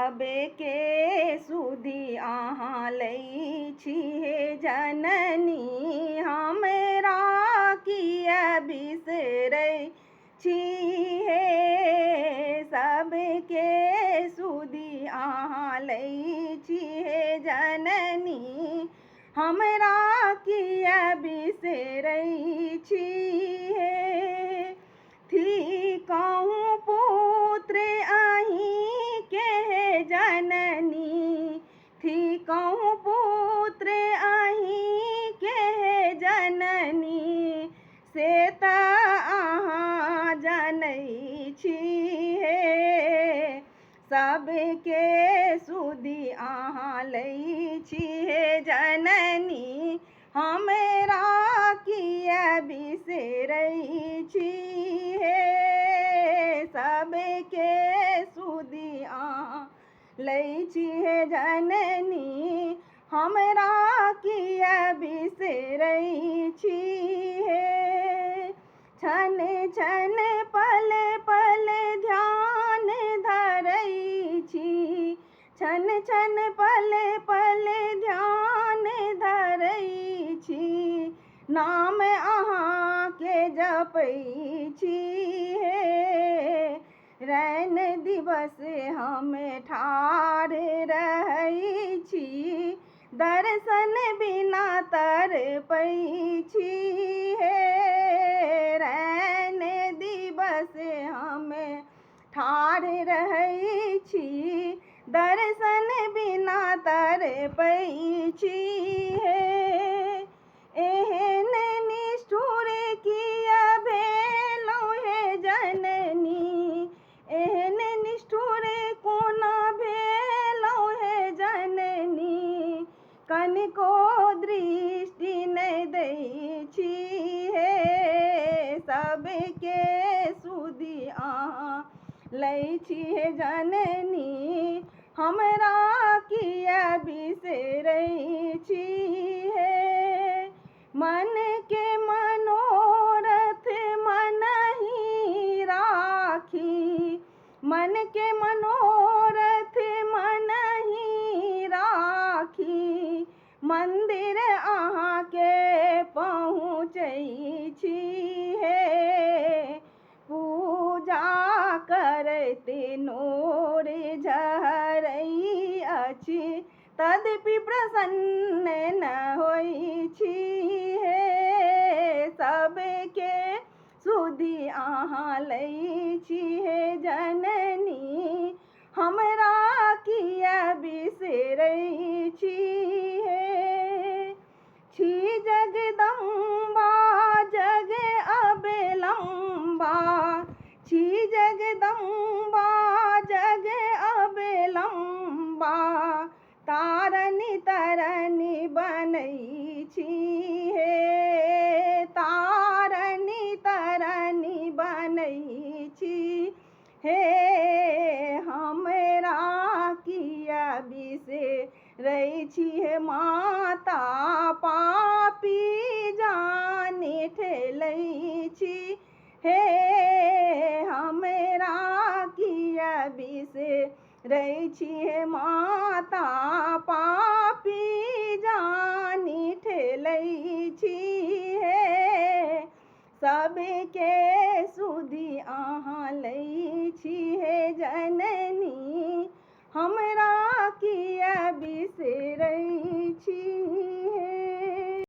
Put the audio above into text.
सबके सुधी अहाँ लै छी हे जननी, हमरा किया बिसरै छी हे। सबके सुधी अहाँ लै छी हे जननी, हमरा किया बिसरै छी हे। थी कहूँ पुत्र अहीं के हे जननी, थी कहूँ पुत्र अहीं के हे जननी, से त अहाँ जनै छी हे। सबके सुधी अहाँ लै छी हे जननी, हमरा किया बिसरै छी हे। सबके सुधी अहाँ लै छी हे जननी, हमरा किया बिसरै छी हे। छन छन पल पल ध्यान धरै छी, छन छन पल पल ध्यान धरै छी, नाम अहाँके जपै छी हे। रैन दिवस हम ठाढ़ रहै छी, दर्शन बिना तड़पै छी हे। रैन दिवस हम ठाढ़ रहै छी, दर्शन बिना तड़पै छी हे। एहन निष्ठुर किया भेलहुँ हे जननी, एहन निष्ठुर कोना भेलहुँ हे जननी, कनिको दृष्टि नहि दै छी हे। सबके सुधी अहाँ लै छी हे जननी, हमरा किया बिसरै छी हे। मन के मनोरथ मनहि राखी, मन के मनोरथ मनहि राखी, मंदिर अहाँके पहुँचै छी हे। पूजा करैत नोर झरै अछि, तदपि प्रसन्न न होइ छी हे। सबके सुधी अहाँ लै छी हे जननी, हमरा किया बिसरै छी हे। छी जगदम्बा जग अबलम्बा, छी जगदम्बा जग अबलम्बा, तारनी तरनी बनै छी हे। तारनी तरनी बनै छी हे। हमरा किया बिसरै छी हे माता, पापी जानि ठेलै छी हे। हमरा किया बिसरै छी हे माता, पापी जानि ठेलै छी हे। सबके सुधी अहाँ लै छी हे जननी,